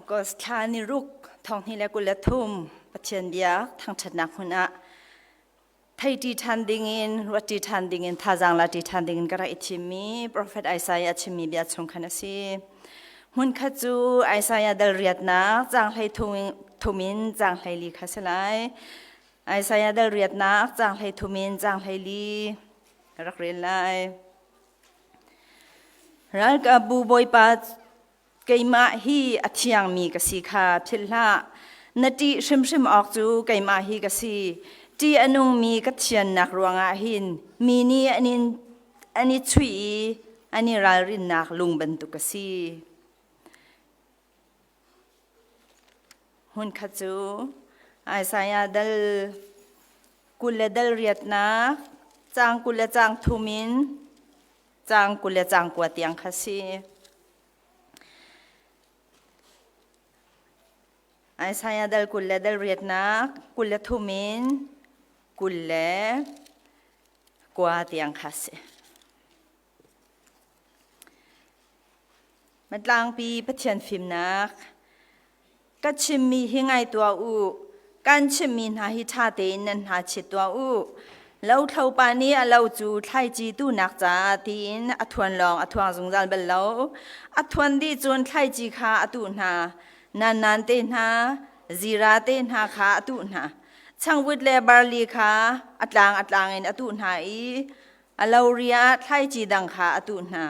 ก็สถานีรุกทองนี่แหละกุลทุ่มปัจเจียนเบียทางชนะคุณะไทยที่ทันดิ่งอินวัดที่ทันดิ่งอินท่าจังละที่ทันดิ่งอินก็ได้อิชิมีโปรเฟตไอซายาชิมีเบียชงคันสีมุนขจูไอซายาเดลเรียดนักจางให้ทุมินจางให้ลีคัสไลไอซายาเดลเรียดนักจางให้ทุมินจางให้ลีรักเรียนไลรักอบูบอยปัดไกมาฮีอัจฉริมีกษีขาทิลละนาทีชิมออกจูไกมาฮีกษีที่อนุมีกัจเชียนนักรวงอาหินมีนี่อันนี้ชุยอันนี้รารินนักลุงบรรทุกกษีหุ่นขจูไอสายดัลกุลดัลเรียดนักจางกุลจางทุมินจางกุลจางกวดเตียงขษีไอซายาดัลกุลเลดัลเรียดนักกุลเลทุมินกุลเลกวาดยังคัสมันลางปีพัฒนฟิมนักกัดชิมมีหิงไอตัวอูกันชิมมีนาฮิชาเตนันหาชิดตัวอูเราเท่าปานี้เราจูไทยจีตูนักจ่าตีนอัทวนลองอัทวงสงสารเบลเราอัทวนดีจนไทยจีขาอัตุนานานเตนะจีราเตนะขาอตุนะช่างวิทย์เลบาร์ลีขาอัตลางเอ็นอตุนะอีอลาวเรียไทยจีดังขาอตุนะ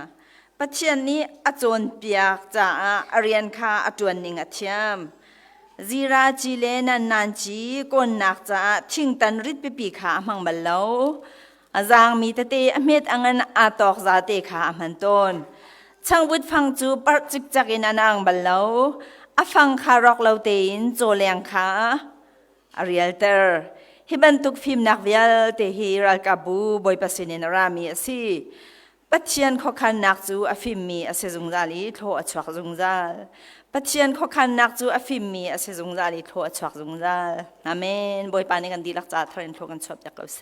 ปัจเจียนนี้อจวนเปียกจ่าอเรียนขาอจวนนิงอเทียมจีราจีเลนานจีก้นนักจ่าทิ้งตันริดปีขามังบัลเลวอาจางมีตะเตอเมตอังนอาตอกซาเตขามันต้นช่างวิทย์ฟังจูปัจจิกจักอินอังบัลเลวอฟังคารอกเราเตีนโจเลียงค่ะเรียลเตอร์ฮิบันทุกฟิล์มนักวิลเตฮีรัลกาบูบอยปัสนินรามีสิปัจเจียนข้อขันนักจูอฟิมมีอเซซุงซาลีโทอชวักซุงซาลปัจเจียนข้อขันนักจูอฟิมมีอเซซุงซาลีโทอชวักซุงซาลอาเมนบอยปานิกันดีลักจ่าทรินโทกันชอบจากเราเซ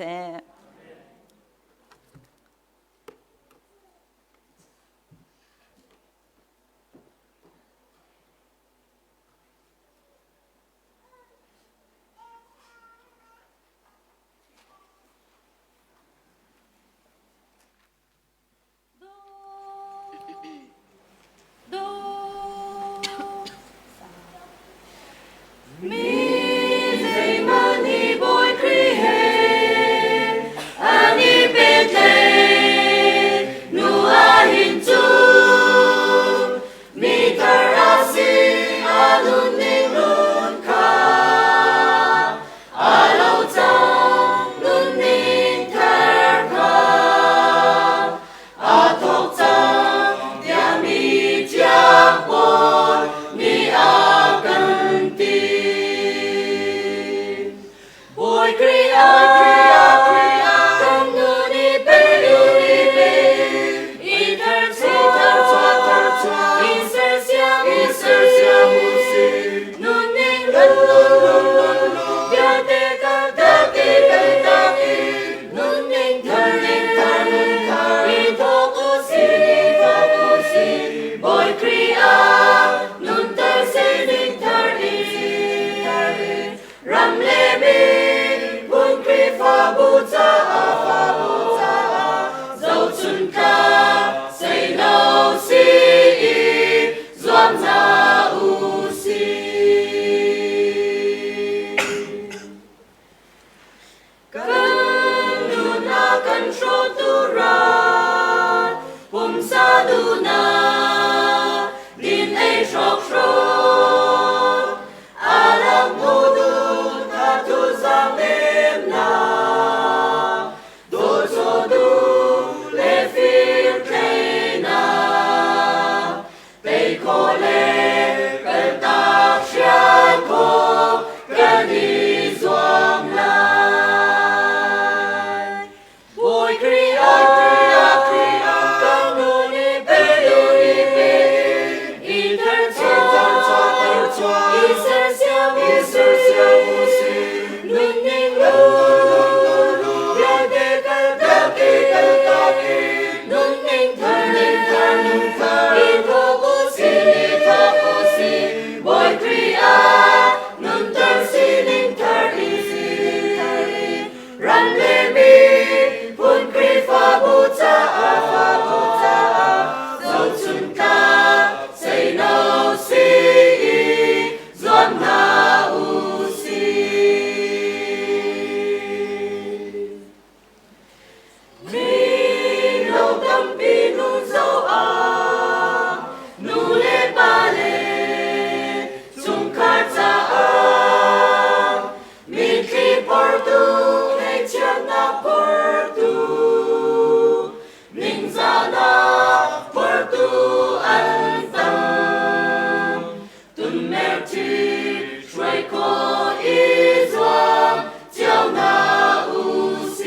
水果一桩，叫那无心。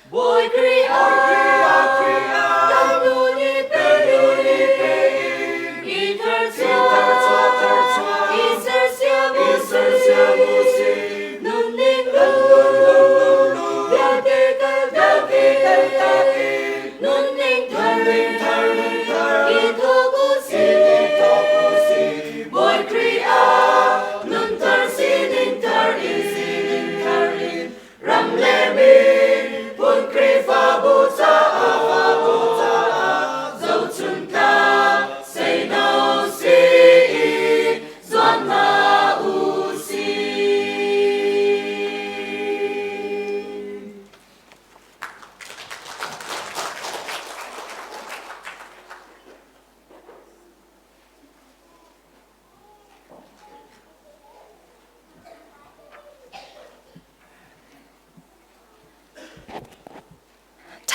Boy kriya, tanuni pe, itar tua, iser siamusi, nuning lu, dake, nuning tar, itogusi, boy kriya, nun tar sining tar in, ramlemin, pun kri fa buta, dâu chun ka, say no si, doan na usi.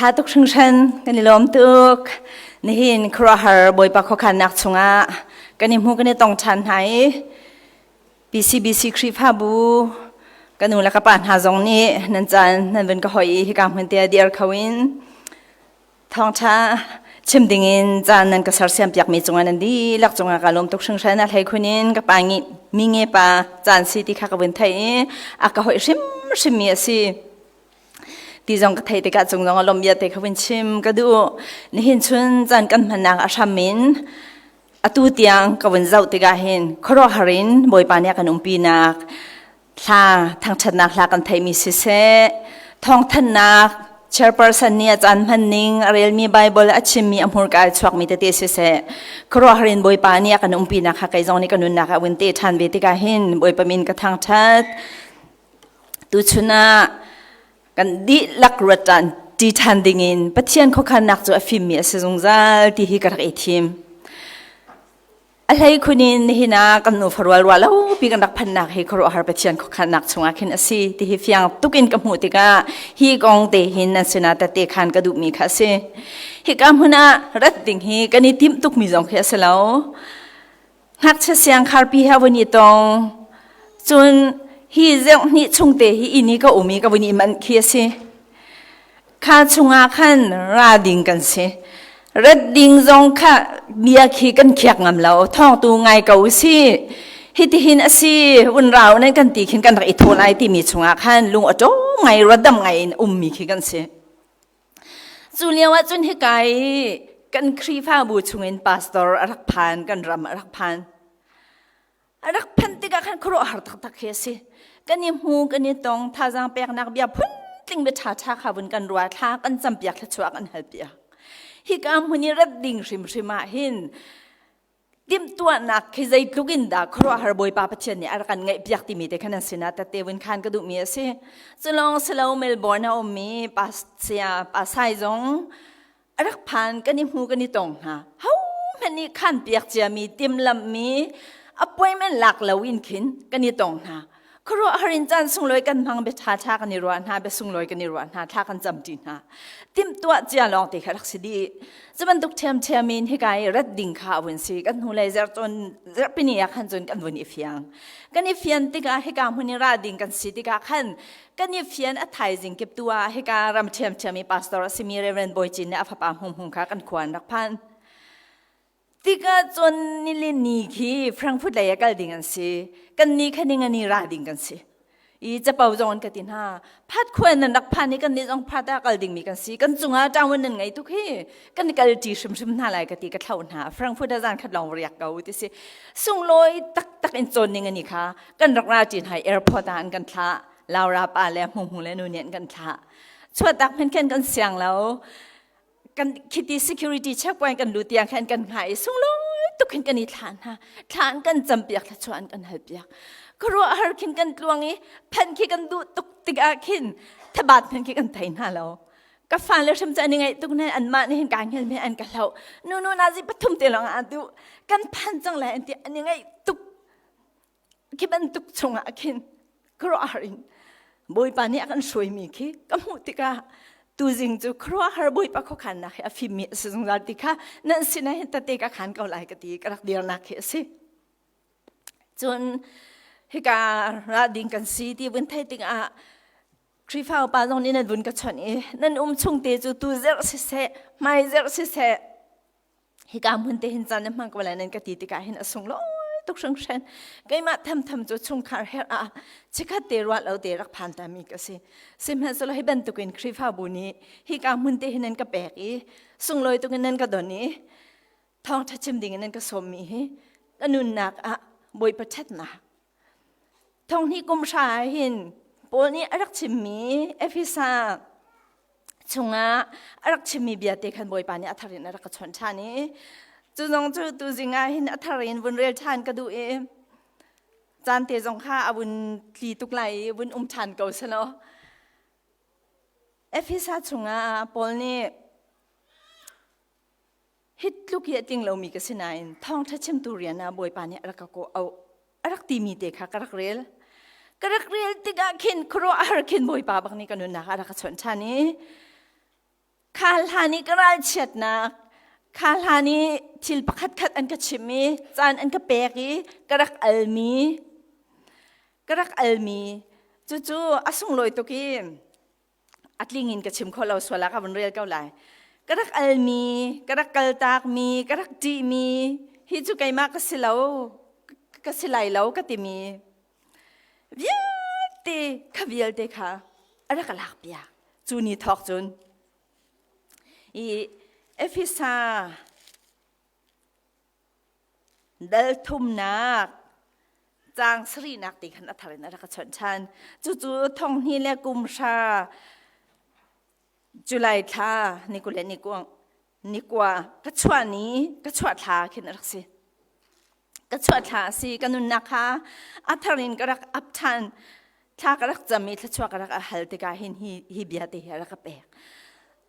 ชาตุกชิงชันกันนิลมตุกนี่หินครัวหาบอยปากขคันนักชงะกันนิมูกันนิตองชันไหBC ครีฟ้าบูกันนูแล้วก็ป่านหาจงนี้นันจันนันเป็นก็หอยที่กำพันเตียเดียร์เขาวินทองชาชิมดิ่งินจันนันก็สารเสียมเปียกมีจงอันดีลักจงอากาลมตุกชิงชันอะไรคนนี้ก็ปางิมีเงปาจันสิที่ข้ากวินไทยอากาหอยชิมมีสิที่จงก็ไทยแต่ก็จงอารมณ์เยอะแต่เขาเป็นชิมก็ดูนี่เห็นชวนจันกันพนักอาชามินอตูเตียงก็เป็นเจ้าติกาเห็นครอหารินบอยปานีกันปีนักลาทางชนะลากันไทยมีสิเสทองทันนักเชอร์เพอร์สันเนี่ยจันพันนิงเรียลมีไบเบิลอัชมีอัมพูร์กาชวกมีเตติสิเสครอหารินบอยปานีกันปีนักค่ะไกจงนี่กันนุนนักวันเตทันเวติกาเห็นบอยปามินกับทางชัดตุชนะกันดิลักรัตันดีทันดิ่งินปัจจัยเขาขันนักจะฟิมีเสจงจัลที่ฮิกระเอทิมอะไรคนนี้นี่นะกันนูฟรวลว่าแล้วปีกันนักพันนักฮิกรัวหาปัจจัยเขาขันนักชงอาคินอสีที่ฮิฟิยังตุกินกับหูติกาฮิกองเตหินนันสนาตเตขันกระดูมีข้าศึฮิกามหุนารัดดิ่งฮิกันนี่ทิมตุกมีจงเขียสแล้วหักเสียงคาร์ปีฮาวันนี้ตรงจนฮีเจ้านี่ชงเตฮีอินี่ก็อุมีก็วันนี้มันเขียสิข้าชงอาขันราดิ่งกันสิรัดดิ่งจงข้าเบียขี้กันเขียกงำเราท่องตัวไงเก่าสิฮิติหินอสิวันเราในกันตีขินกันรักอิทโทไลที่มีชงอาขันลุงอโจไงรัดดำไงมีขี้กันสิจุเลียว่าจุนฮิไกกันครีฟ้าบูชงเงินพาสตอร์รักพานกันรำรักพานรักพันติกาขันครัวหาตักเขียสิกันยิ่งหูกันยิ่งตรงท่าจางเปียกนักเบียพุ่นติงเบชาชาขาบนกันรัวท่ากันจำเปียกและชัวกันเฮเปียกฮิกามหุนี่รัดดิ่งริมมาหินดิมตัวนักขี้ใจลุกินดาครัวหาบอยป้าปัจเจนี่อากันไงเปียกติมีแต่ขนาดสินะแต่เตวินขันก็ดูมีสิจะลองสลาวเมลเบิร์นเอามีปัสเซียปัสไซจงรักพันกันยิ่งหูกันยิ่งตรงฮะเฮ้ามันนี่ขันเปียกจะมีติมลำมีappointment หลักแล้ววินขินกันนี่ตรงนะครัวหารินจันส่งลอยกันพังเบชาชากันนิรวนหาเบส่งลอยกันนิรวนหาท่ากันจำจีนหาติมตัวเจียลองติขลักสิดีจะเป็นตุกเทียมมินให้กายรัดดิ่งข้าวันสิกันหูเลยจะจนจะเป็นอยากขันจนกันวันอีเฟียงกันอีเฟียนติกาให้การหุนิราดิ่งกันสิติกาขันกันอีเฟียนอัฐายจิงเก็บตัวให้การรำเทียมมีพาสตอร์สิมีเรเวนบอยจินเนี่ยฟ้าป่าหุ่มขากันควรรักพันติกาจนนิลินีคีฟรังฟุตเลยกันดิ่งกันสิกันนี้คันนี้กันนี้ราดิ่งกันสิอีจะเป่าจงกันตินหาพัดควรนันรักพันนี้กันนี้จงพัดกันดิ่งมีกันสิกันจุงอาจางวันนั้นไงทุกที่กันนี้กันจีชิมหน้าไหลกันตีกันเท่าหน้าฟรังฟุตอาจารย์ขัดลองเรียกเกาติสิส่งลอยตักอินจนนี่กันนี่ค่ะกันรักราจีนไฮแอร์พอร์ตอันกันท่าลาวราปาแล้วหุ่งและนูเนียนกันท่าช่วยตักเพ่นกันเสียงแล้วกันคิดที่ security เช็คไว้กันดูเตียงแค่กันหายส่งลอยตุกกันนี่ทานฮะทานกันจำเปียกและชวนกันหายเปียกก็รู้อาคินกันตวงนี้เพ่นคิดกันดูตุกติกอาคินถ้าบาดเพ่นคิดกันไทยน่าเราก็ฟังแล้วฉันจะยังไงตุกนั้นอันมาในเห็นการเห็นไม่อันกันเรานู่นน่าจะปฐุมเตลองอันดูกันพันจังเลยอันที่อันยังไงตุกคิดมันตุกชงอาคินก็รู้อารินบอยปานี่อากันสวยมีคิก็มุติกาตูจิงจูครัวหาบุยปะเขาขันนักฟิมีสิ่งนั้นติค่ะนั่นสินะเห็นแต่เตะกันขันเกาไหลกันตีกระดักเดียวนักสิ จนฮิการาดิงกันซีที่วันไทยติงครีฟ้าปาตรงนี้นั่นบุญกับชนนั่นชงเตจูตูเซอร์สิเซไม่เซอร์สิเซฮิการมุนเตหินจันนั่นมันก็ว่านั่นก็ตีติกาเห็นส่งล้อตุกชงเชนก็มาทำจุดชงคาร์เฮร์ชิคัดเตรัวเราเตรักพันตามีก็สิซิมฮันสโลให้บันตุกินครีฟ้าบุนีฮิการมุนเตหินนั่นก็แปลกส่งลอยตุกินนั่นก็โดนนี้ทองทัชชิมดิ่งนั่นก็สมีก็นุนนักบอยประเทศนักทองที่กุมชาหินปนี้รักชิมีเอฟิซาชงรักชิมีเบียเตขันบอยปานี่อัธรินรักชนชานีจู่จงจู่ตูจิงหินอัธรินบุญเรียลชานก็ดูจานเตจงข้าอาบุญลีตุกไลบุญชานเก่าซะเนาะเอฟิซาชงปนี้ฮิตลูกเฮียติงเรามีกสินายทองทัชชิมตูเรียนบอยปานี่รักก็เอารักตีมีเตค่ะกรักเรียลติกาขินครัวอาร์ขินบอยปาบักนี่กันนุนนะคะรักชนชานีคาลานีกระไรเช็ดนักคาลานีทิลปักขัดอันกชิมีจานอันกเปรีกรักอัลมีจู่ๆอาสุงลอยตุกีอัดลิงินกชิมคนเราสวรรค์กับวันเรียลเก้าไหลกรักอัลมีกรักกัลตากมีกรักดีมีฮิจูไกมากกสิเลากสิไลเลากติมีวิลเตขวิลเตค่ะอะไรกันลักเปียจูนี่ทอกจุนเอฟิซาเดลทุมนักจางสรีนักติขันอัธรินอะไรกันชนชันจู่ๆท่องนี่และกุมชาจุลัยท่านี่กูเล่นนี่กว่ากระชวนี้กระชวท่าขึ้นรักสิกระชวท่าสิกันนุนนะคะอัธรินกระรักอับทันท่ากระรักจำมีทชวกระรักอาหารติกาหินฮิบิอาติฮะรักเปก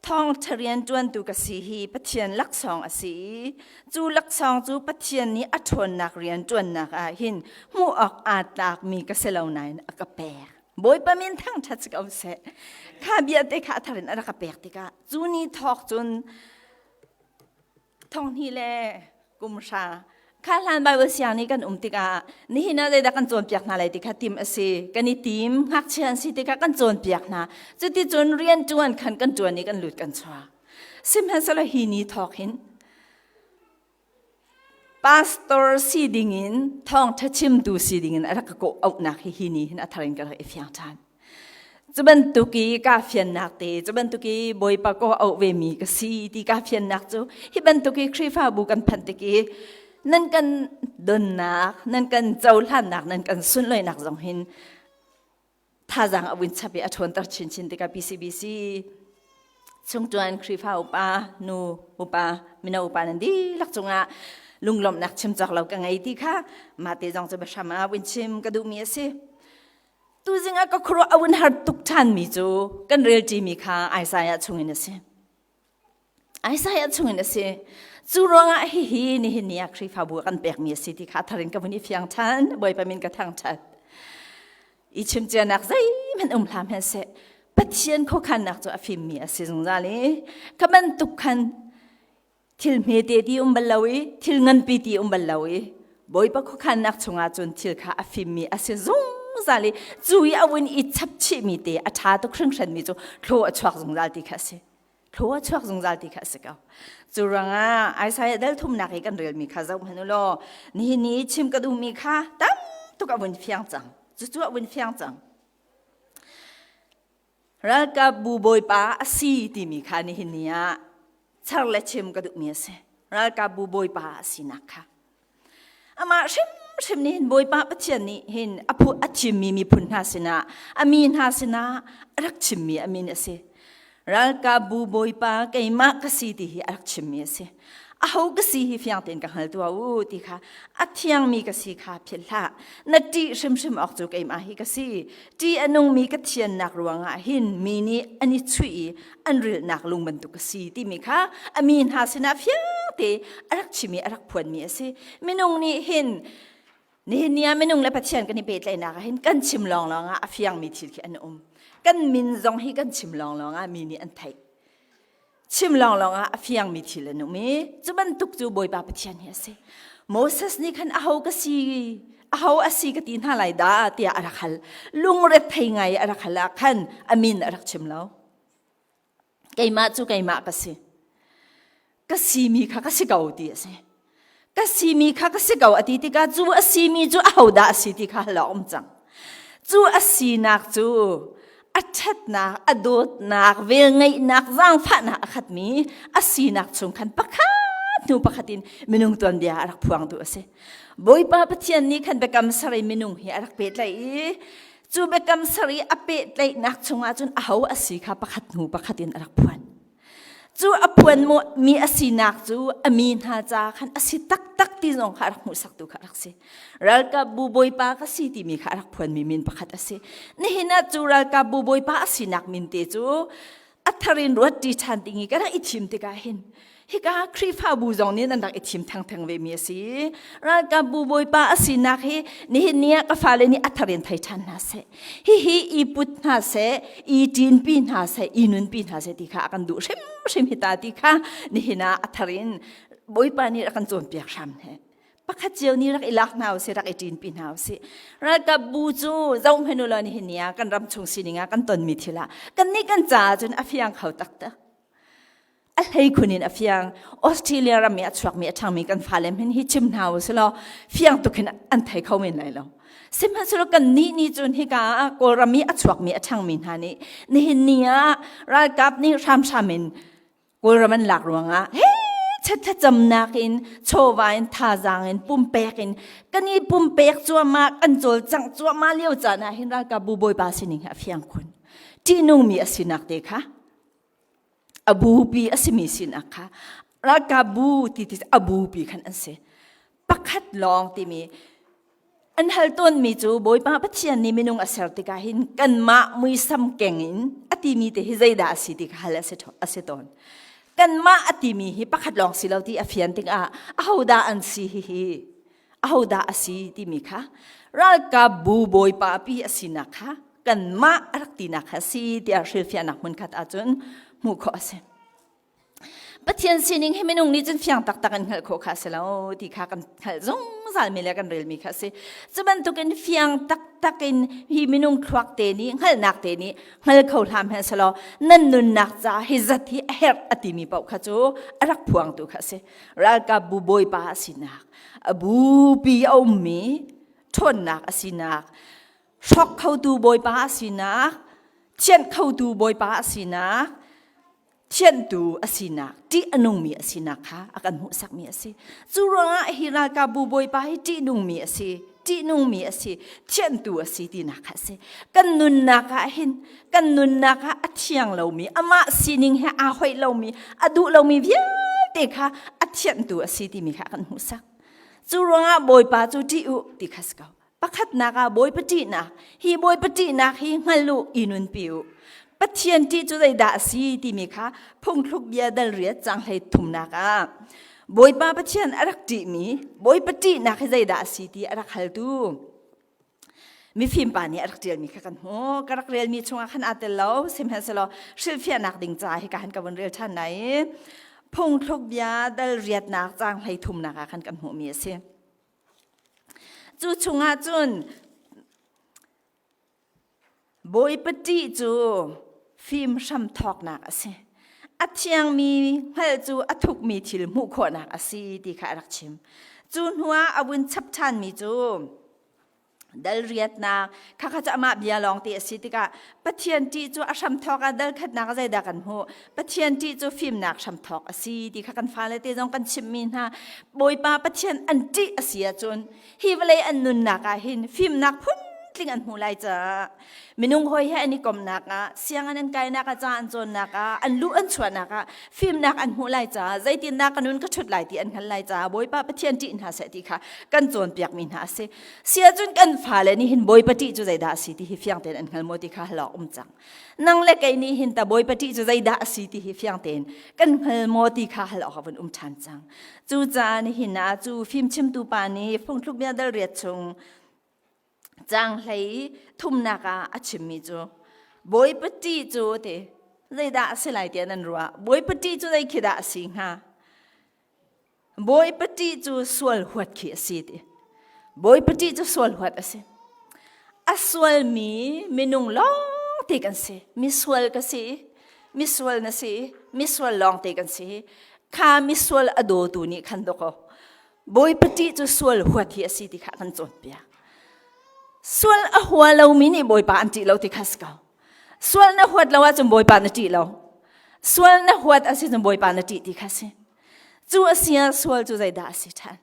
ท่องเรียนจวนตุกสีฮีปะเทียนลักสองอสีจูลักสองจูปะเทียนนี้อัฐวนนักเรียนจวนนักหินมูออกอาตากมีกระเซลาวนายอักเปกบอยปะมินทั้งทัศกเอาเสข้าเบียติกาอัธรินอักเปกติกาจูนี่ทอกจนท่องนี่แหละกุมชาข้าหลานใบวัชยานี่กันติกานี่น่าได้กันโจนเปียกนาเลยติกาทีมอสีกันนี่ทีมหักเชียนสิติกากันโจนเปียกนาจุดที่โจนเรียนจวนขันกันจวนนี่กันหลุดกันชัวซิมฮันสละฮีนี่ทอกหินพาสตอร์ซีดิงินท่องทัชิมดูซีดิงินอะไรก็กูเอาหนักฮีนี่หินอัธรินกันเลยฟิยังทันจะเป็นตุกีกาเฟียนนักเตจะเป็นตุกีบอยปากก็เอาเวมีก็ซีติกาเฟียนนักจูฮิเป็นตุกีครีฟ้าบุกันพันตุกีนั่นกันดนนักนั่นกันเจ้าหลานนักนั่นกันสุนเลยนักจงหินท่าจังอวินชับอัฐวนตัดชินติกาBCBCชงจวนครีฟ้าอุปานูอุปามินาอุปานันดีลักจงลุงลมนักชิมจากเรากังไงที่ค่ะมาเตจงจะไปชมาวินชิมกระดูมีสิตัวจริงก็ครัวอวินหัดตุกทันมีจูกันเรียลจีมีค่ะไอซายชงอินสิไอซายชงอินสิจูรองฮีนี่เห็นเนี่ยครีฟ้าบัวกันแปลกมีสิที่ขาทารินกับวันนี้เพียงทันบ่อยไปมินกระทั่งชัดอีชิมเจนักใจมันลามเห็นเสปัจเจียนเขาขันนักจะอฟิมมีสิจงจาลีก็มันตุกขันทิลเมเดียบัลลาวีทิลเงินปีดีบัลลาวีบ่อยไปเขาขันนักชงอาจนทิลข้าอฟิมมีสิจงจาลีจุยเอาวันอีชับชิมีเตอชาตุครึ่งฉันมีจูโคลชวักจงจาลีค่ะสิโคลชวักจงจาลีค่ะสิเขาจูรังไอซายเดลทุ่มนักกันเรียลมีข้าจะมันโลนี่ชิมกระดูมีข้าตั้มตุกเอาวันเฟียงจังจู่ๆเอาวันเฟียงจังรักกับบูบอยป้าสีที่มีข้านี่เนี่ยชักเล็ดชิมกระดูมีสิรักกับบูบอยป้าสีนักค่ะอามาชิมนี่บอยป้าปัจเจนี่เห็นอภูอัจฉิมีพุนหาสินะอามีนหาสินะรักชิมมีอามีนสิรักกับบูบอยป้าเกี่ยมากสีที่รักชิมมีสิอาหูกสีที่ฟิยังเต็นกันหัลตัววูที่ค่ะอัฐยังมีกสีค่ะเพียละนัดที่ชิมออกจากเกี่ยมาฮิกสีที่อันงมีกเทียนนักรวงหินมีนี่อันนี้ช่วยอันเรียนักลุงบรรทุกสีที่มีค่ะอามีนหาสินะฟิยังเตรักชิมีรักพวนมีสิไม่นงนี่หินนี่เนี่ยไม่นงและปัจเจียนกันนี่เป็นเลยนักหินกันชิมลองฟิยังมีที่อันกันมินจงให้กันชิมลองมีนี่อันไทยชิมลองฟิยังมีที่ละนุ่มจะบรรทุกจูบอยปาปเทียนเฮสิ โมเสสนี่ขันเอากสีเอาอาศีกตินหาไลดาเตียอารักขัลลุงเร็ดไทยไงอารักขัลขันอามินอารักชิมแล้วไก่มาจูไก่มากสีมีค่ะกสีเก่าดีสิกสีมีค่ะกสีเก่าอดีตก็จูอาศีมีจูเอาดาอาศีติค่ะหลอมจังจูอาศีนักจูอัดชัดนักอดูดนักเวงไงนักร่างฟ้านักขัดมีอาศีนักชงขันปะค่ะนูปะขัดินมินุงตัวเดียรักพวงตัวเสบอยป้าปะเทียนนี้ขันเบกำสรีมินุงเฮียรักเป็ดเลยจูเบกำสรีอเป็ดเลยนักชงอาจุนเอาอาศีค่ะปะขัดนูปะขัดินรักพวนจูอพวนมีอาศีนักจูอามีนหาจาขันอาศีตักที่น้องค่ะรักมุสักตัวค่ะรักเสรัลกับบูบอยป้าก็สีที่มีค่ะรักพวนมีมินปะขัดอาศีนี่เห็นนะจูรัลกับบูบอยป้าอาศีนักมินเตจูอัทธรินรวดดีชันติงี้ก็ได้อิทิมติกาเห็นฮิกาครีฟ้าบูจงนี้นั่นดักอิทิมทั้งเวมีสิรัลกับบูบอยป้าอาศีนักเฮนี่เห็นเนี่ยก็ฟ้าเลยนี่อัทธรินไทยชันนาเสฮิอีปุตนาเสอีจีนปีนาเสอีนุนปีนาเสติค่ะกันดูชิมฮิตาติค่ะนี่เห็นนะอัทธรินบอยป้านี่รักันโจนเปียกช้ำเฮปักขัดเจียวนี่รักอิลักนาวเสรักไอจีนปีนาวเสรักกับบูจูเจ้าเฮนุลานี่เห็นเนี่ยกันรำชงสินิงากันตนมิถิละกันนี่กันจ่าจนอภิยังเขาตักตะอะไรคุณนี่อภิยังออสเตรเลียรำมีอัศวกมีอัฐมีกันฟ้าเลมเห็นฮิจิมนาวเสลอฟิยังตุกินอันไทยเขาไม่ได้แล้วสิมันสลกันนี่จนฮิกากรมีอัศวกมีอัฐมีนานี่เห็นเนี่ยรักกับนี่รำชามินกรมันหลักหลวงอ่ะชัดจำนักินโชวาอินทาจางอินปุ่มเปกินกันนี่ปุ่มเปกจัวมากันโจลจังจัวมาเลี้ยวจานะเห็นรักกับบูบอยบาสินิงเฟียงคุณที่นุ่งมีอสินักเด็กค่ะอบูบีอสิมีสินักค่ะรักกับบูที่อบูบีขันอันเสปักขัดลองที่มีอันฮัลต้นมีจูบอยป้าพัชยันนี่มีนุ่งอเสรติกาหินกันมามุยซ้ำเก่งอินอติมีแต่ฮิใจดาสิติกาฮัลอเสตอนกันมาอติมีฮิปักขัดลองสิเราที่อภิยันติงเอาดาอันซีฮิเอาดาอสีที่มีค่ะรักกับบูบอยป้าปีอสินักค่ะกันมารักตินักค่ะสีที่อาเชียนักมันขัดอาจนมุขอเสปัจจัยสิ่งนี้ให้ไม่นุ่งนี้จนเฟียงตักกันเหรอโคข้าเสแล้วที่ข้ากันเหรอจงสารมีเรื่องกันเรื่องมีข้าเสจะบรรทุกันเฟียงตักกันที่ไม่นุ่งควักเตนี้เหรอนักเตนี้เหรอเขาทำให้เสแล้วนั่นนุนนักจ้าฮิจัดที่เฮรอติมีเป่าข้าจูรักพวงตัวข้าเสรักกับบูบอยป้าสินักบูปีเอามีทนนักสินักช็อกเขาดูบอยป้าสินักเช่นเขาดูบอยป้าสินักเช่นดูอสินักที่อนุมีอสินักค่ะอาการหุสักมีอสิจูรังฮิรากับบูบอยป้าที่นุงมีอสิที่นุงมีอสิเช่นดูอสิที่นักค่ะสิกันนุนนักเห็นกันนุนนักอัดเชียงเรามีอามาสินิงให้อาหอยเรามีอดูเรามีเวียเด็กค่ะอัดเชียนดูอสิที่มีค่ะกันหุสักจูรังบอยป้าจูที่อุที่ข้าสกาวปักขัดนักบอยปฏินักฮีบอยปฏินักฮีฮัลโลอินุนปิวปัจเจียนที่จุดใดด่าสีที่มีค่ะพงทุกเบียดเรียดจังให้ทุ่มนักบอยป้าปัจเจียนรักจีมีบอยปฏินักให้ใจด่าสีที่รักฮัลดูมีฟิล์มป่านี้รักเรียลมีค่ะกันโอ้กรักเรียลมีช่วงขันอาเตลล์สิมเฮสโลชิลเฟียนักดิ่งใจให้การกับวันเรียลท่านไหนพงทุกเบียดเรียดนักจังให้ทุ่มนักขันกันหัวมีเสียจูชงอาจุนบอยปฏิจูฟิล์มช้ำทอกนักสิอัดเชียงมีเฮจูอัทุกมีทิลมุขนักสิที่ข้ารักชิมจูนหัวอวุนชับชันมีจูดัลเรียดนักข้าจะมาเบียลองตีสิติกาปฏิยันตีจูอาช้ำทอกดัลขัดนักใจดักันหัวปฏิยันตีจูฟิล์มนักช้ำทอกสิที่ข้ากันฟ้าเลยตีจงกันชิมมีนะบอยป้าปฏิยันอันตีเสียจนฮิวเลยอันนุนนักหินฟิล์มนักพุ่นลิงอันหูไลจ้ามินุงหอยให้อันนี้กลมนักเสียงอันนั้นไกลนักจานจนนักอันรู้อันชวนนักฟิล์มนักอันหูไลจ้าใจตีนักอันนู้นก็ชุดไหลตีอันขันไลจ้าบอยป้าปฏิยันตีอินหาเสติค่ะกันจนเปียกมินหาเสียจนกันฟ้าเลยนี่เห็นบอยปฏิจุใจด่าสิที่เฟียงเต็นอันขันโมติค่ะหลอกจังนั่งเล็กไอ้นี่เห็นแต่บอยปฏิจุใจด่าสิที่เฟียงเต็นกันขันโมติค่ะหลอกวันชันจังจูจานี่เห็นนะจูฟิล์มชิมตูปานี่ฟงทุกเมียดเรียดชงจังเลยทุ่มนักอาชิมิจูบอยปฏิจูเตใจด่าสิไหลเดียนันรัวบอยปฏิจูใจคิดด่าสิงฮะ บอยปฏิจูสวลหัวขี้สิเดบอยปฏิจูสวลหัวสิอสวลมีนุ่งลองตีกันสิมีสวลกันสิมีสวลนะสิมีสวลลองตีกันสิข้ามีสวลอโดตูนี่ขันดอกบอยปฏิจูสวลหัวขี้สิที่ข้ากันจนเปียสวลอหัวเรามีนี่บอยปานจีเราที่ขัสกาสวลนะหัวเราว่าจมบอยปานจีเราสวลนะหัวอาศัยจมบอยปานจีที่ขัสจูอาศัยสวลจูใจด่าสิท่าน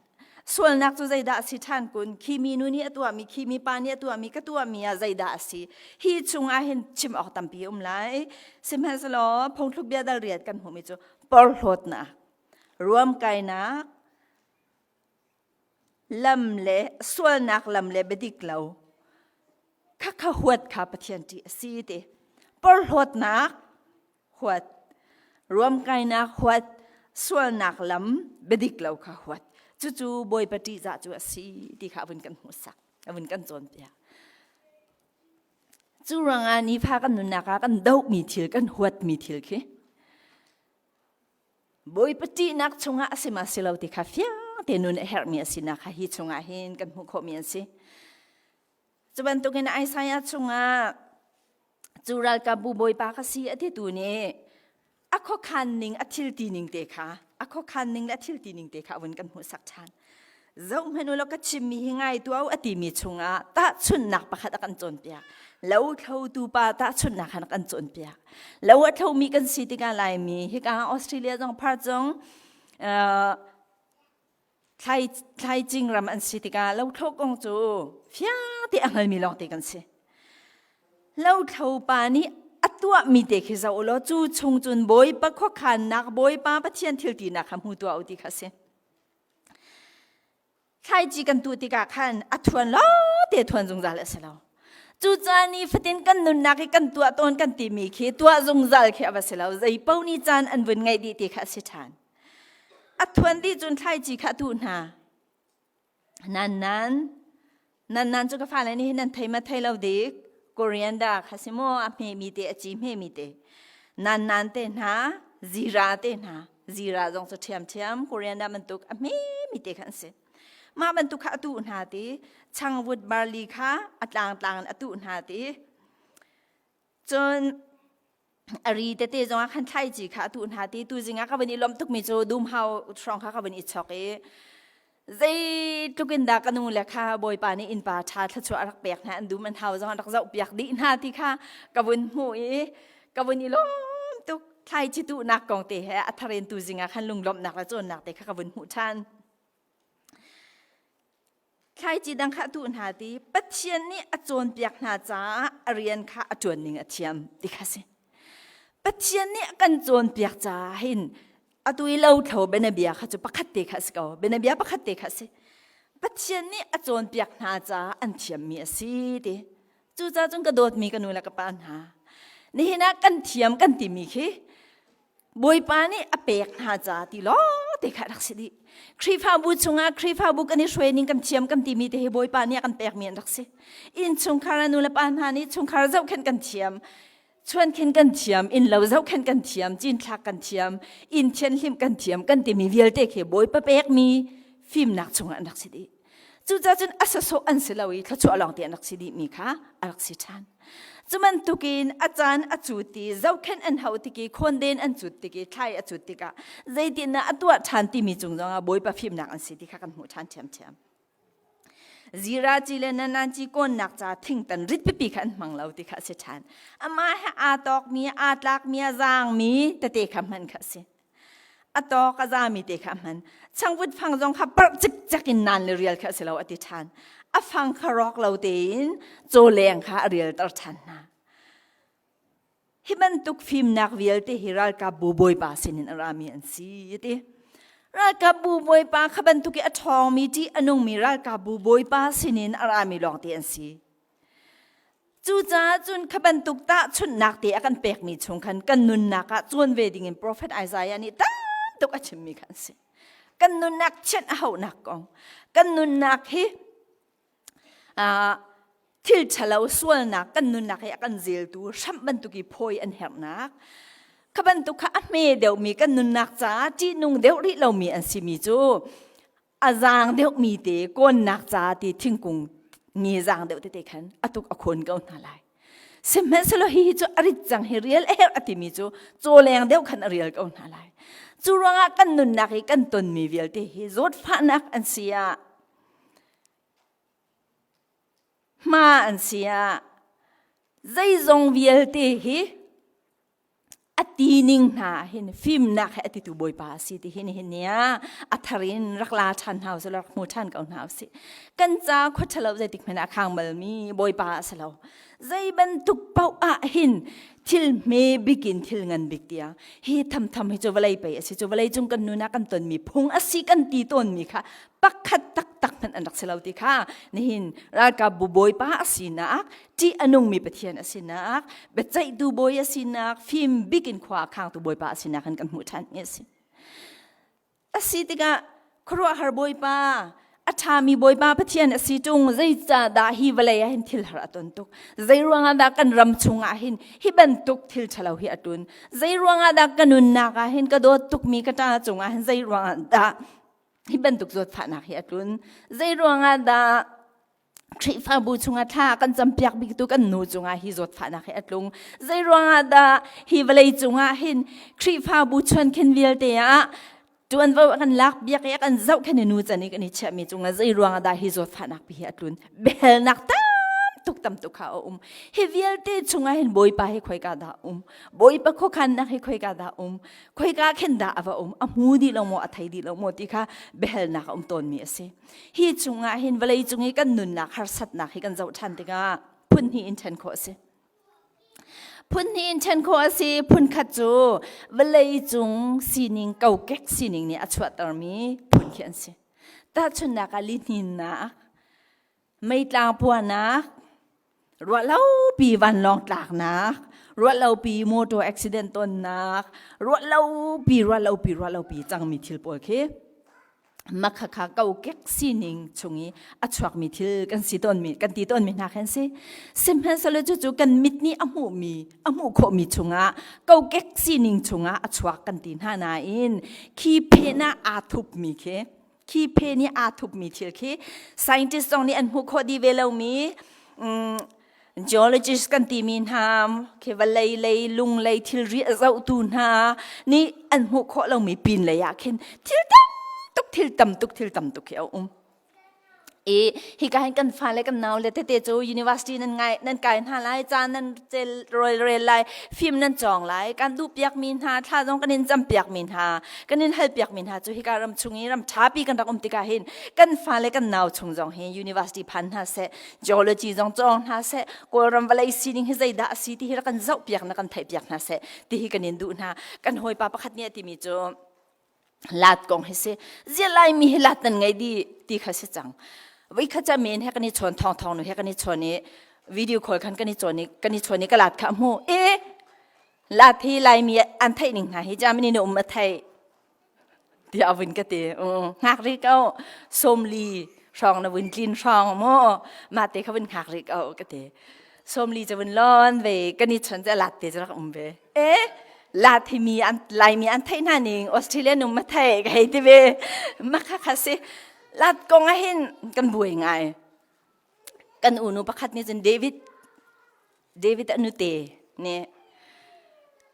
สวลนักจูใจด่าสิท่านกุนขีมีนุนี่ตัวมีขีมีปานี่ตัวมีก็ตัวมีใจด่าสิฮีจงอาเห็นชิมออกตัมปีไลสิมเฮสลอพงทุกเบียดเรียดกันหัวมิจูปอลโหดนะรวมไกนักลำเละสวลนักลำเละเบดิกเลาข้าหัวข้าปะเทียนจีสีเดปอลโหดนักหัวรวมไกนักหัวสวลนักลำเบดิกเลาข้าหัวจู่ๆบอยปฏิจจ์สีที่ข้าวันกันหัวสักวันกันจนเปียจู่รังอันนี้พากันนุนนักกันดาวมีทิลกันหัวมีทิลเคบอยปฏินักชงอาเสมาเสลาที่ข้าฟิยเตนุนเฮร์มีสินักฮิชงอาเห็นกันหัวขมีสิจุบันตุกินไอซายชงอาจูรัลกับบูบอยปากสีอธิตุเนอโคคันนิงอธิลตีนิงเตค่ะอโคคันนิงและอธิลตีนิงเตค่ะวันกันหัวสักชานเจ้าเมนูเราก็ชิมมีง่ายตัวอติมีชงอาตาชุนนักประคัดกันจนเปียแล้วเขาตูปาตาชุนนักกันจนเปียแล้วว่าเขามีกันสิติการลายมีฮิกาออสเตรเลียจงพาร์จงไทยจริงรำอันสิติกาแล้วเขากงจูฟิอาที่อังเฮลมีลองเตกันสิแล้วเขาปานี้อัตตัวมีเด็กที่จะอุลจูชงจุนบอยปะข้อขันนักบอยปาปะเทียนทิลตีนักคำหูตัวอุติค่ะสิใครจีกันตัวติกาขันอัตทวนล้อเตทวนจงจัลเสลาจูจานีฟตินกันนุนนักกันตัวตนกันตีมีขี้ตัวจงจัลขี้อวเสลาใจเป้านี้จานอันวันไงดีติค่ะสิทานอัตทวนที่จุนใครจีขัดตุนหานั้นจุกฟ้าเลยนี่นั่นไทยมาไทยเราเด็กโคเรียนดาข้าสิโมอเมมีเตอจีเมมีเตนั้นเตนะจีราเตนะจีราจงสุดเทียมโคเรียนดามันตุกอเมมีเตขันสิมามันตุกขัดตุนหาตีช่างวุฒบาลีค่ะอัตลางอัตุนหาตีจนอรีเตจงขันไทยจีขัดตุนหาตีตูจิงอ่ะก็วันนี้ลมตุกมีโจดูมเฮาทรองค่ะก็วันนี้ช็อกใจทุกินดากันนูเลยค่ะบอยปานี่อินปาชาทัชวรักเปียกนะอันดูมันเฮาจังรักเจ้าเปียกดีน่าที่ค่ะกับวันหูกับวันนี้ล้มตุกไทยจิตุนักกองเตะอัทเรนตูจิงอ่ะขันลุงลมนักและโจนนักเตะค่ะกับวันหูชันไทยจีดังค่ะตูนหาตีปัจเจียนนี่อโจนเปียกนาจ้าเรียนค่ะอโจนหนึ่งอเทียมดิค่ะสิปัจเจียนนี่กันโจนเปียกจ้าเห็นอตุยเล่าเท่าเบนเบียค่ะจะประคัดเตะค่ะสกาวเบนเบียประคัดเตะค่ะสิปัจเจียนนี่อโจนเปียกนาจ้าอันเทียมมีสิเดจู่จ้าจงกระโดดมีกันนูละกับปัญหานี่นะกันเทียมกันติมีขี้บอยปานี่อเปียกนาจ้าตีล้อเตะค่ะรักสิดีครีฟาบุชงาครีฟาบุกันนี่ช่วยนิ่งกันเทียมกันติมีเตะบอยปานี่กันเปียกมีรักสิอินชงคารานูละปัญหานี่ชงคาราเจ้าขันกันเทียมชวนขันกันเทียมอินเราเจ้าขันกันเทียมจินทักกันเทียมอินเชนหิมกันเทียมกันติมีเวลเตะเขบอยปะเปียกมีฟิล์มนักชงอันรักสิดีจู่จ้าจนอัศโซอันเสลาวิทชัวลองเตียนรักสิดีมีค่ะรักสิชันจุมันตุกินอาจารย์อจุติเจ้าขันอันเฮาติกีคนเดินอันจุติกีไทยอจุติกะใจดินนะอัตัวชันติมีจงจงอ่ะบอยปะฟิล์มนักอันสิดีค่ะกันหูชันเทียมจีราจีเลนันจีก้นนักจ่าทิ้งตันริดปีขันมังเราติค่ะสิชันอามาให้อาตอกมีอาตลักมีจางมีแต่เตะคำมันค่ะสิอาตอกจามีเตะคำมันช่างวุฒิฟังจงขับปรับจักอินนันเรียลค่ะสิเราอธิษฐานอาฟังคารอกเราเตีนโจเลียงค่ะเรียลตัดชันนะฮิบันตุกฟิล์มนักวิลเตฮิรัลกับบูบอยปาสินินอารามีอันซีเตรัลกับบูบอยปาขบันตุกิอทองมีที่อนุมีรัลกับบูบอยปาสินินอารามีลองเตียนซีจู่จ้าจุนขบันตุกตาชุนนักเตะกันเปกมีชงคันกันนุนนักจวนเวดิงินโปรเฟตไอซายานี่ตั้งตุกอชิมมีคันสิกันนุนนักเช่นเอานักกองกันนุนนักฮิทิลชะลาวส่วนนักกันนุนนักให้กันเซลตูชัมบันตุกิพอยอันเห็นนัก ขบันตุขะเมเดียวมีกันนุนนักจ้าจีนุงเดียวริเรามีอันสิมีจูอาจางเดียวมีเตก้นนักจ้าที่ทิ้งกุงงีจางเดียวเตะขันอตุกอคนเกาหน้าไหลเสมัยสโลฮีจูอริจังเฮเรียลอติมีจูโจแรงเดียวขันอริยลเกาหน้าไหลจูรังกันนุนนักกันตนมีเวลเตฮิจดฟ้านักอันเสียมาอันเสียใจจงเวลเตฮิอตีนิงนาเห็นฟิล์มนักให้อติตุบอยปาสิที่เห็นเนี้ยอัธรินรักลาชันเฮาสลักมูชันเก่าหนาวสิกันจ้าขดเฉลาใจติดมันอาคางมัลมีบอยปาสลาวใจบรรทุกเป้าอะหินทิลเมบิกินทิลเงินบิกเดียเฮทำให้จวบไลไปสิจวบไลจงกันนูนักกันตนมีพงอสิกันตีตนมีค่ะปักขัดตักมันอันดักสลาวติค่ะนี่หินรักกับบุบอยปาสินักที่อนุงมีปะเทียนสินักเบ็ดใจดูบอยสินักฟิล์มบิกินขวาข้างตัวบอยปาสินักกันมูชันเนี่ยสิสิติกะครัวหาบอยปาอาชามีบอยปาปะเทียนสิจงใจจ่าดาฮิวเลยหินทิลหระตุนตุกใจรวงอาดากันรำชุงอาหินฮิบันตุกทิลฉลาวฮิอตุนใจรวงอาดากันนุนนักอาหินกระโดดตุกมีกระตาจุงอาหินใจรวงอาดาฮิบันตุกจดฝานักฮิอตุนใจรวงอาดาคริฟ้าบูชุงอาท่ากันจำเปียกบิกตุกันนูจุงอาฮิจดฝานักฮิอตุงใจรวงอาดาฮิวเลยจุงอาหินคริฟ้าบูชวนเข็นเวลเตียจวนว่ากันลักเบียกกันเจ้าแค่นูจันนี่กันนี่เชื่อมีจงใจรวงได้ฮิจดฝันนักพิจารณาเบลนักตั้มตุกข้าวเฮวิลเตจงให้บอยปะให้คอยกาดาบอยปะข้อขันนักให้คอยกาดาคอยกาเข็นดาอวะอมูดีลงโมอัฐัยดีลงโมติค่ะเบลนักตนมีเสฮิจงให้เวลาจงให้กันนุนนักฮาร์สัตนักให้กันเจ้าชันติกาพุ่นฮีอินเทนโคเสพุ่นนี้ฉันขอสิพุ่นขัดจูเวลาจุงสีนิงเก่าเก็กสีนิงนี่อชวดตรมีพุ่นเขียนสิแต่ชนนักลินินนะไม่ตางพัวนะรัวเล่าปีวันลองตากนะรัวเล่าปีมอเตอร์อุบิเหตุต้นนะรัวเล่าปีจังมีทิลปวดเคมักขะเก่าเก็กสีนิงชงนี้อชวกมีทิลกันสีต้นมีกันตีต้นมีนักเห็นสิสิมเพนสเลจู่กันมิดนี้อมูโคมีชงะเก่าเก็กสีนิงชงะอชวกกันตีหน้าอินคีเพน่าอาทุบมีเคคีเพนี่อาทุบมีทิลเค scientist ตรงนี้อันมูโคดีเวลมี geologist กันตีมีนามเควัลเลยลุงเลยทิลรีเจ้าตูนหานี่อันมูโคเรามีปีนเลยอยากเห็นทิลทิลตัมตุกเขียวฮิกาเห็นกันฟ้าเลยกันหนาวเลยเตจูยูนิเวอร์ซิตี้นั่นไงนั่นไก่หาไล่จานนั่นเจลโรยเรลไล่ฟิล์มนั่นจองไล่การดูเปียกมินหาท่าจงกันนินจำเปียกมินหากันนินให้เปียกมินหาจูฮิการำชุงนี้รำชาปีกันรักติกาเห็นกันฟ้าเลยกันหนาวชงจองเห็นยูนิเวอร์ซิตี้พันหาเสจิโอโลจีจงหาเสกูรำวลัยซีนิงให้ใจด่าซีที่ฮิรักันเจ้าเปียกนักกันไทยเปียกหาเสที่ฮิกันนินดูหากันหอยปาปะขัดเนี่ยที่มีจูลาดกองให้เสเจ้าไล่มีให้ลาดนั่นไงดีที่เขาเสจังวิขจะมีให้กันนี่ชวนทองหนูให้กันนี่ชวนนี้วิดีโอคอลกันนี่ชวนนี้ก็ลาดขมูลาดที่ไล่มีอันไทยหนึ่งหาให้จามินิโนมาไทยเดี๋ยววินก็เตะหักริกเอาสมลีช่องนะวินกินช่องโมมาเตะเขาวินหักริกเอาก็เตะสมลีจะวินร้อนเวกันนี่ชวนจะลาดเตะจะรักเวลาที่มีอันไล่มีอันไทยนั่นเองออสเตรเลียหนุ่มมาไทยก็ให้ที่เวมาค่ะสิลาดกงให้เห็นกันบุยไงกันอุนุประคัดนี่จนเดวิดอนุเตเนี่ย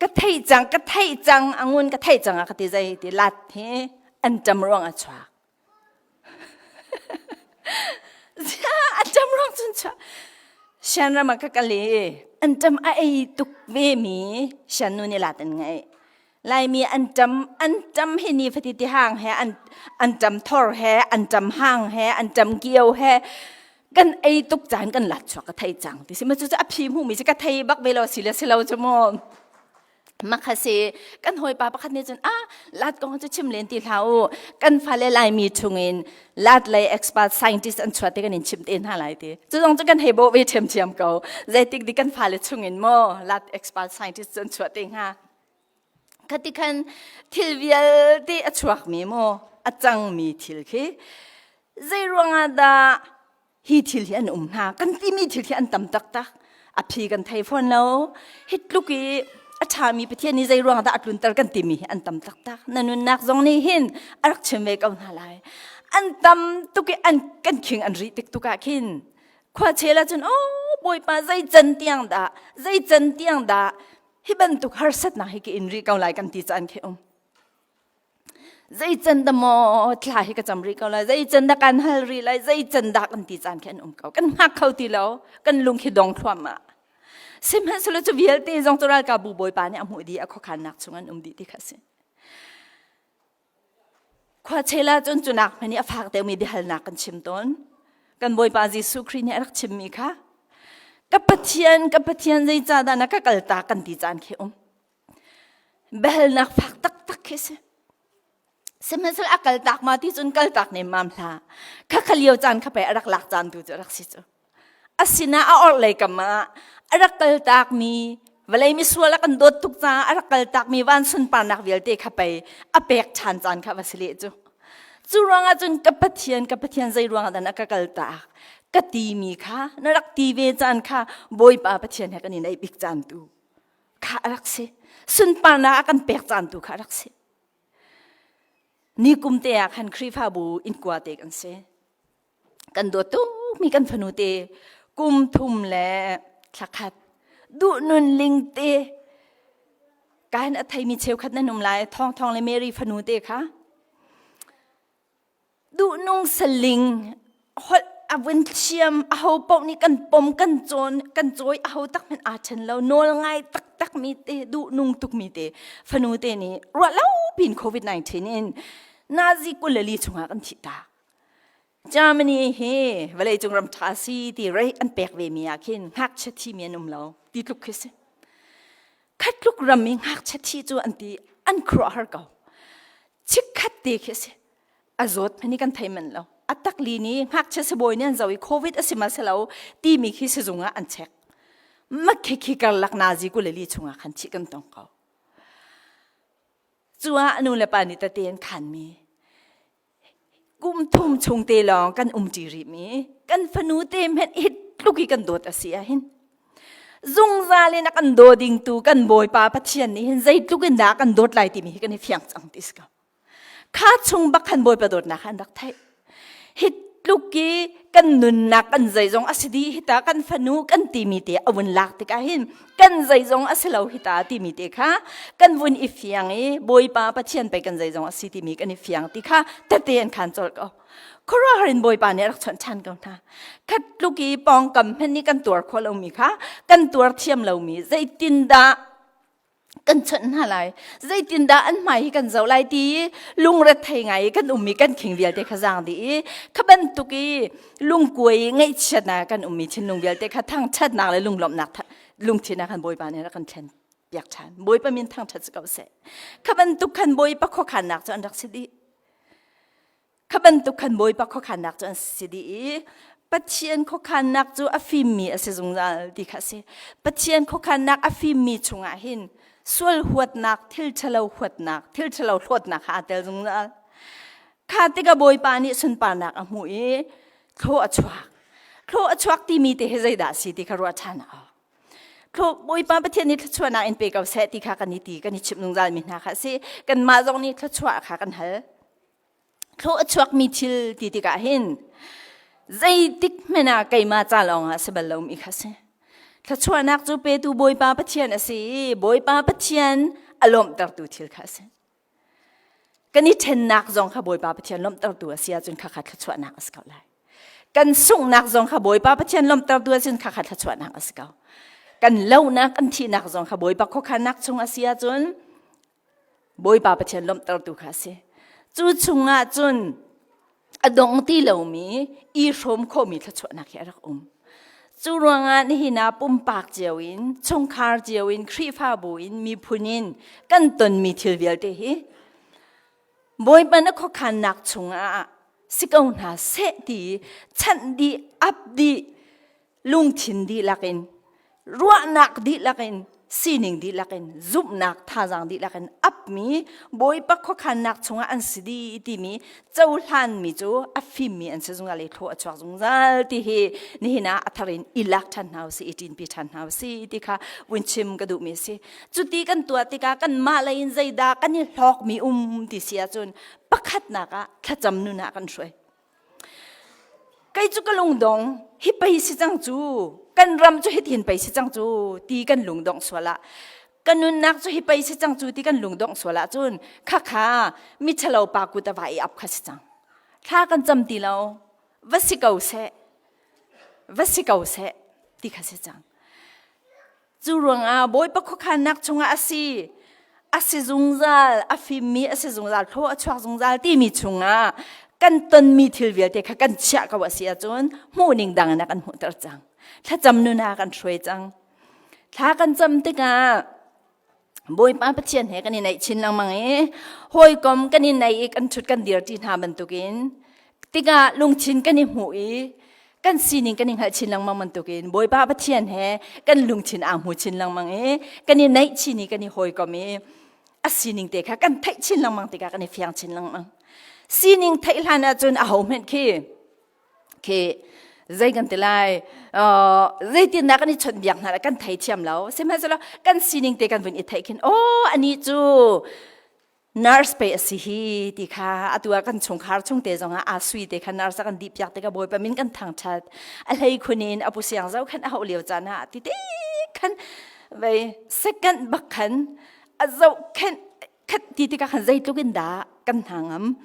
กระไทจังองุนกระไทจังอะคติใจที่ลาดเฮอันจำรองอัจฉริอันจำรองจนชัวฉันรำมากันเลยอันจำไอ้ตุกเวมีฉันนู่นนี่ลาดยังไงลายมีอันจำให้นี่ฟติที่ห้างแฮอันจำทอร์แฮอันจำห้างแฮอันจำเกี่ยวแฮกันไอตุกจานกันหลัดชัวกระไทยจังที่สิมันจะพิมพ์หูมีจะกระไทยบักเวลาสิเลเราจะมองมาคาเซกันหอยปาประคันนี่จนลาดกองจะชิมเลนตีเท้ากันฟ้าเลลายมีชงเงินลาดเลย expert scientist อันชัวร์ที่กันนินชิมเต็นหาหลายทีจะต้องจะกันให้โบเวเทียมเก่าใจติกดิกันฟ้าเลชงเงินโมลาด expert scientist อันชัวร์เต็งฮะคติคันทิลวิลที่อชวกมีโมอจังมีทิลคีใจรวงอาดาฮีทิลที่อันหากันที่มีทิลที่อันต่ำตักอภิกันไทยฟอนแล้วฮิตลูกีอ อาชามีประเทศนี้ใจรวงตาอัดลุนตร์กันติมีอันตำตักนันนักจงนี้หินอารักเชมเวกเอาหน้าลายอันตำตุกอันกันขิงอันริติกตุกะขินขวาเชลจนโอ้บอยป้าใจจันเตียงดาใจจันเตียงดาฮิบันตุกฮาร์สัตนะฮิกินริกเอาลายกันติจันเขอมใจจันดมอทลายฮิกจำริกเอาลายใจจันดากันฮัลรีลายใจจันดากันติจันเขอมเขากันหักเขาตีแล้วกันลุงฮิดองทวามาเสมันสุดจะวิลเตจงตัวรัลกาบูบอยป้าเนี่ยอมุดีอขคันนักสุงันดีที่ข้าศึกขวาเชลจนจุนักมันนี่อฟักเตมีเดฮัลนักกันชิมต้นกันบอยป้าจิสุครีเนี่ยรักชิมมีค่ะกับปะเทียนใจจ่าดานักกัลตากันติจานเขอมเบลนักฟักตักเคสเสมันสุดอักกัลตักมาที่จนกัลตักเนี่ยมัมลาข้าขลียวจานข้าไปรักหลักจานดูจะรักสิจ้ะอาศินาเอาอะไรกันมาอารักกัลตักมีเวลามีส่วนละกันโดดทุกจานอารักกัลตักมีวันสุนปานักเวลเตะข้าไปอเปกชานจานข้าวสิเลจูจูรังอาจนกับปะเทียนใจรังอาดันนักกัลตักกตีมีค่ะนรักตีเวจานค่ะบอยป้าปะเทียนให้กันในบิกจานตูข้ารักเสสุนปานักกันเปกจานตูข้ารักเสนี่กุมเตะขันครีฟ้าบูอินกัวเตกันเสกันโดดตุมีกันฟนุเตกุมทุมและสักขัดดูนุนลิงเตการอัฐิมีเชลขัดนั่นนุ่มลายทองและเมรีฟนุเตค่ะดูนุงสลิงฮอลอวันเชียมเอาปอกนี้กันปมกันโจนกันโจยเอาตักมันอาชันแล้วโนลง่ายตักมีเตดูนุงตุกมีเตฟนุเตนี่รัวเล่าปีนโควิด-19นี่นาซีกุลลีชงหากันทิตาจามันนี่เฮเวลาจงรำทาสีที่ไรอันเปกเวมีอาคินหักชัดที่เมียนุ่มเราติดลุกขึ้นสิคัดลุกรำมิงหักชัดที่จูอันที่อันครัวฮาร์เก่าชิคคัดตีขึ้นสิอาจดมันนี่กันไทยมันเราอัตตักลีนี้หักชัดสบอยเนี่ยจะวิโควิดสิมาเสลาตีมีขึ้นสิจงอันเช็คมักคิดกันลักนาซีกุลลีชงอาคันชิกันตองเขาจัวอนุเลปานิตเตียนขันมีกุมทุ่มชงเตลองกันจีริมีกันฟนูเตมเห็นอิดลูกีกันโดดอาเซียหินซุงซาเลนักกันโดดิงตูกันบอยป้าพัชยันนี่เห็นใจลูกินดากันโดดไล่ติมีกันเฟียงจังติสกาข้าชงบักขันบอยป้าโดดนักขันดักไทยฮิตลูกีกันนุนนักกันใจจงอาศิดีฮิตากันฟนูกันติมีเตอวันลักติกาหินกันใจจงอาศิลาฮิตาติมีเตค่ะกันวันอิฟยังบอยป้าพัชยันไปกันใจจงอาศิติมีกันอิฟยังติค่ะแต่เตียนขันจอลก็ครัวหรินบอยป้าเนี่ยรักชันกันนะคัดลูกีปองกำเพนนี่กันตัวคนเรามีค่ะกันตัวเทียมเรามีใจตินดากันฉันอะไรใจตินดาอันใหม่กันเจ้าไรดีลุงรัดไทยไงกันมีกันขิงเวียลเด็กขจางดีขบันตุกีลุงกวยไงชนะกันมีชินลุงเวียลเด็กขทั้งชัดนักเลยลุงหลบนักลุงชินนะกันบอยป้าเนี่ยรักกันชันเปียกชันบอยป้ามีทั้งชัดสกาวเสขบันตุกันบอยป้าข้อขันนักจนรักสิดีขบันตุกันบอยป้าข้อขันนักจนสิดีปัจเจียนข้อขันนักจูอฟิมีอาศัยจงใจดีค่ะสิปัจเจียนข้อขันนักอฟิมีชงอาหินส่วนหัวนักทิลเชลหัวนักทิลเชลหัวนักหาเตลจงใจข้าติกาบอยปานิสุนปานักอมุยโคอชวักที่มีเตะใจด่าสิที่คารวะชนะโคบอยปาประเทศนี้ทัชวนาอินเปกับเซติข้ากันนิตีกันนิชิมจงใจมินาค่ะสิกันมาตรงนี้ทัชวะข้ากันเหรอโคอชวักมีทิลที่ติกาหินใจติกเมนาไกมาจ้าลองหาสบลมอีกค่ะสิถ้าชวนนักจูเปตูบอยป้าปะเทียนสิบอยป้าปะเทียนอารมณ์ตัดตัวทิลค่ะสิกันนี่เทนนักจงข้าบอยป้าปะเทียนล้มตัดตัวเสียจนข้าขัดชวนนักสกาวไลกันส่งนักจงข้าบอยป้าปะเทียนล้มตัดตัวจนข้าขัดชวนนักสกาวกันเล่านักกันที่นักจงข้าบอยป้าข้อขันนักจงอาเซียจนบอยป้าปะเทียนล้มตัดตัวค่ะสิจูชงอาจนอดงที่เหล่ามีอีรมโคมีทัชวนักแค่รักจูรวงานหินาปุ่มปากเจียวินชงคาร์เจียวินครีฟ้าบุวินมีพุนินกันตนมีทิลเวียลเตหิบอยบันนักขันนักชงอาสิกเอาหน้าเสดีฉันดีอับดีลุงชินดีลักินรัวนักดีลักิน sining di lakin zup nak thazang di lakin up mi boy pa kho khan nak chunga an sidi ti mi chaulan mi chu afim mi an sezunga le tho achwa zungzal ti he ni hina atharin ilak than hau si 18 pi than hau si ti kha winchim ka du mi si chuti kan tua ti ka kan ma lain zaida kan ni hlok mi ti sia chun pakhat na ka thacham nu na kan shoi kai chu ka lung dong hi pai si chang chu kan ram chu hi thin pai si chang chu ti kan lung dong swala kanun nak chu hi pai si chang chu ti kan lung dong swala chun kha kha mi chalo pa ku ta vai ap kha si chang tha kan cham ti lo vasikau se ti kha si chang chu ronga boy pa kho khan nak chunga asi zungzal afi mi asi zungzal tho achwa zungzal ti mi chunga kan ton mi thil vel te kha kan cha ka wasia chun mu ning dang na kan hu tar chang tha cham nu na kan throi chang tha kan cham te ka boy pa pachian he kan ni nai chin lang mang e hoi kom kan ni nai kan thut kan dir ti na ban tukin tika lung chin kan ni hu e kan sining kan ni hal chin lang mang man tukin boy pa pachian he kan lung chin ang hu chin lang mang e kan ni nai chini kan ni hoi kom e a sining te kha kan thai chin lang mang te ka kan ni fiang chin lang mang sining thailana chun a homen ke zai kan telai zai tin na kan ni chon biak na kan thai thiam lo sema zalo kan sining te kan vin i thai kin ani chu nurse pe si hi ti kha atua kan chung khar chung te zonga a sui te kha nurse kan di pyak te ka boy pa min kan thang that a lei khunin apu siang zau khan a ho leo chana ti te khan vai second bakhan azau khan khat ti te ka khan zai tukin da kan hangam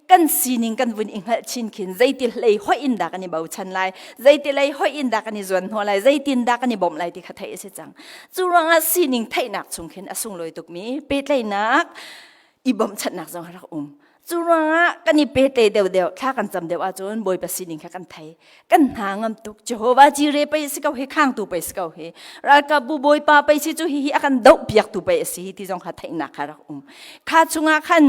kan sining kan vun inghal chin khin zaitil lei hoi in da kan ni bau chan lai zaitil lei hoi in da kan ni zon ho lai zaitin da kan ni bom lai ti kha thai se chang churanga sining thai nak chung khin asung loi tuk mi pet lai nak i bom chat nak zong rak churanga kan ni pet te deu kha kan cham deu a chon boi pa sining kha kan thai kan hangam tuk Jehovah Jireh pai si kau he khang tu pai si kau he ra ka bu boi pa pai si chu hi akan dau piak tu pai si ti zong kha thai nak kha rak kha chunga khan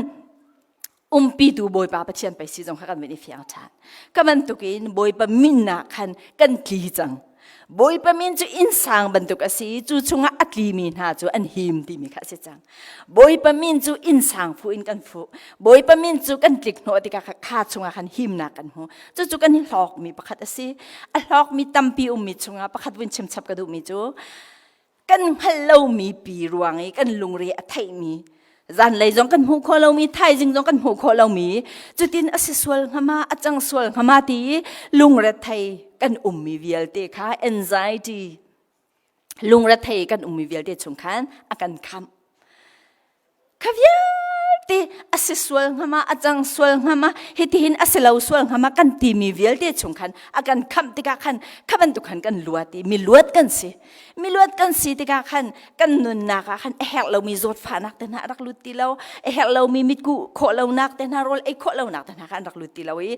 pi tu boy pa pachian pai si jong khan meni fiang chan kaman tukin boy pa min na khan kan ki chang boy pa min chu in sang ban tuk asi chu chunga atli min ha chu an him ti mi kha se chang boy pa min chu in sang fu in kan fu boy pa min chu kan klik no ti ka kha chunga khan him na kan hu chu kan hi hlok mi pakhat asi a hlok mi tampi mi chunga pakhat win chim chap ka du mi chu kan hallo mi pi ruang e kan lungre a thai mi zan lei jong kan hu kho lo mi thai jing jong kan hu kho lo mi chutin asisual ngama achang sual ngama ti lungre thai kan mi vial te kha anxiety lungre thai kan mi vial te chung khan akan kham khavya te asisual ngama achang sual ngama hitin aselo sual ngama kan ti mi vial te chung khan akan kham te ka khan khaban tu khan kan luati mi luat kan si te ka khan kan nun na ka khan hek lo mi zot fa nak te na rak luti lo hek lo mi mit ku kho lo nak te na rol kho lo nak te na kan rak luti lo e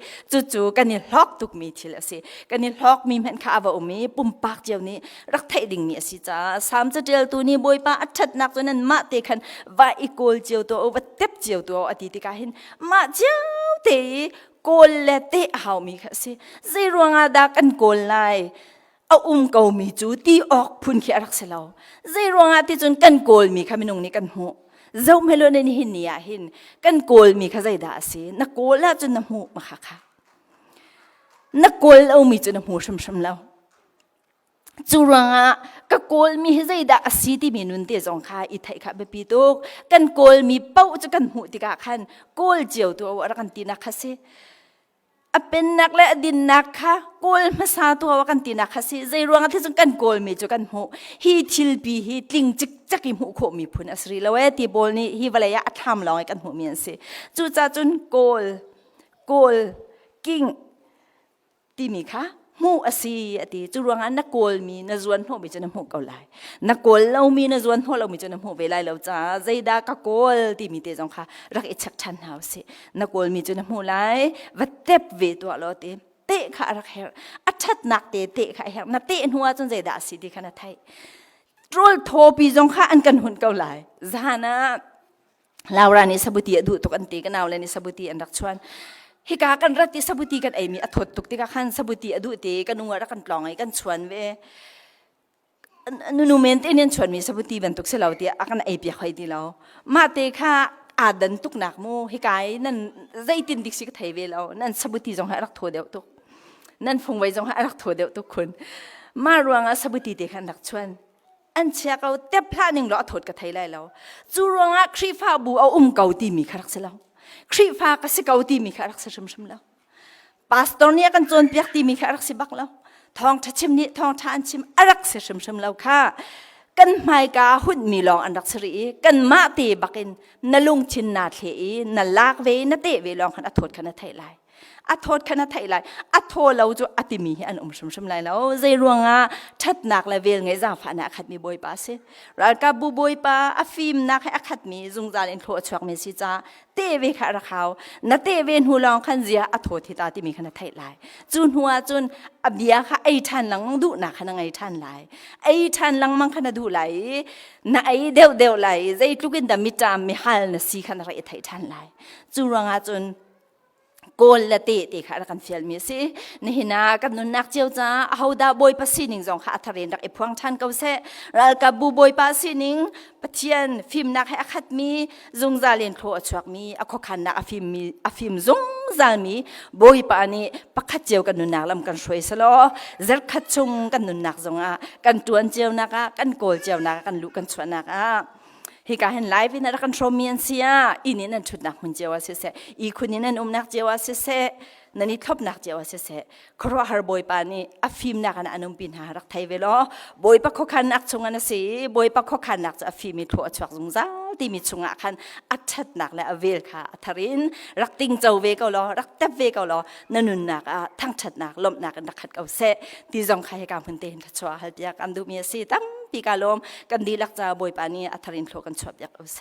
chu kan ni hlok tuk mi thil ase kan ni hlok mi men kha awa umi pum pak jew ni rak thai ding mi asi cha sam cha del tu ni boi pa athat nak chu nan ma te khan va ikol jew to over tep jew to ati ti ka hin ma jew te kol le te hau mi kha se zai ruanga da kan kol lai a kau mi chu ti ok phun khi arak selo zai ronga ti chun kan kol mi khaminung ni kan hu zau melo ne ni hin ya hin kan kol mi kha zai da ase na kol la chun na hu ma kha na kol au mi chun na hu sham lo churanga ka kol mi zai da asi ti mi nun te jong kha I thai kha be pi to kan kol mi pau chu kan hu ti ka khan kol jeu to ara kan ti na kha se apen nak le din nak kha kol ma sa to wa kan ti na kha si zai ruang thi chung kan kol mi chu kan hu hi thil pi hi tling chik chaki mu kho mi phun asri lawe ti bol ni hi walaya atham law kan hu mi an se chu cha chun kol king ti mi kha mu asi ati chu ruang an na kol mi na zuan ho mi chu na mu kau lai na kol lo mi na zuan ho lo mi chu na mu ve lai lo cha zai da ka kol ti mi te jong kha rak e chak chan hau se na kol mi chu na mu lai va tep ve to lo te te kha rak her achat nak te kha her na te nuwa chun zai da si ti khana thai trol tho pi jong kha an kan hun kau lai zana laura ni sabuti adu to kan te kan naw le ni sabuti an rak chuan hika kan rati sabuti kan ai mi athot tuk ti ka khan sabuti adu te kanunga ra kan plong ai kan chuan ve นูเมนเตเนี่ยชวนมีสบุตีบรรทุกเสลาเตียอากันไอเปียคอยดีแล้วมาเตค่ะอาดันตุกหนักมูฮิกายนั่นใจตินดิกสิกไทยเวลานั่นสบุตีจงหารักทัวเดียวตุกนั่นฟงไว้จงหารักทัวเดียวตุกคนมารวงสบุตีเด็กนักชวนอันเชียเขาเต็มพลาดหนึ่งเราถอดกับไทยไล่แล้วจูรวงครีฟ้าบูเอาเกาตีมีคารักเสลาครีฟ้าก็สิเกาตีมีคารักเสชมแล้วปาสตอร์เนี่ยกันจนเปียกตีมีคารักสิบักแล้วทองทัชชิมนี่ทองทานชิมอารักเสชมแล้วค่ะกันไม่กาหุ่นมีลองอันรักสรีกันมาตีบักินนลุงชินนาเทอีนลากเวนเตเวลองขันอัฐดขันไทยไลอัฐดขันไทยไลอัฐเราจะอติมีอันชมไลแล้วใจรวงอ่ะชัดหนักเลยเวลไงจ้าฝันขัดมีบอยป้าเสรักกับบุบอยป้าอฟิมนักให้ขัดมีจุงจารินโคชวกเมสิจ้าเตเวขาระเขานเตเวนหูลองขันเสียอัฐดที่ตาติมีขันไทยไลจุนหัวจุนอเบียค่ะไอทันหลังดูหนักขันไอทันไลไอทันหลังมังขันดูไหลน่าไอเดียวไหลใจทุกินดามิจามมิฮัลนสีขันไรไทยทันไลจุรวงอ่ะจุนโกลละเตะค่ะกันเฟียลมีสินี่นะกันนุนนักเจียวจ้าเอาดาบอยปัสสินิงจงค่ะอัธเรนรักเอพวงทันเกาเสรัลกับบูบอยปัสสินิงปะเทียนฟิล์มนักให้อคัดมีจงซาเลนโคอชวกมีอคขันนักฟิล์มจงซามีบอยปานี่ปักขัดเจียวกันนุนนักลำกันช่วยสโลเซร์ขัดชงกันนุนนักจงอ่ะกันตวนเจียวนักกันโกลเจียวนักกันลุกันชวนนักฮิกาเห็นไลฟ์นี่นะกันชมมีนเสียอินี่นั่นชุดนักมันเจ้าเสอีคนนี้นั่นนักเจ้าเสนั่นนี่ท็อปนักเจ้าเสครัวฮาร์บอยปานี่อฟิมนักอันปินหารักไทยเวลบอยปักขันนักชงอันสิบอยปักขันนักจะอฟิมิทัวชวักจงจ้าที่มีชงอันอัดชัดนักและเวลค่ะทารินรักติงเจ้าเวกเอาล้อรักเตบเวกเอาล้อนั่นนุนนักทั้งชัดนักลมนักนักขัดเอาเสที่จงใครการพันเตนขัดชัวฮัลเปียกันดูมีสิตั้งปีกาลมกันดีลักจะบอยปานี่อัธรินโคกันชอบอยากเอาเส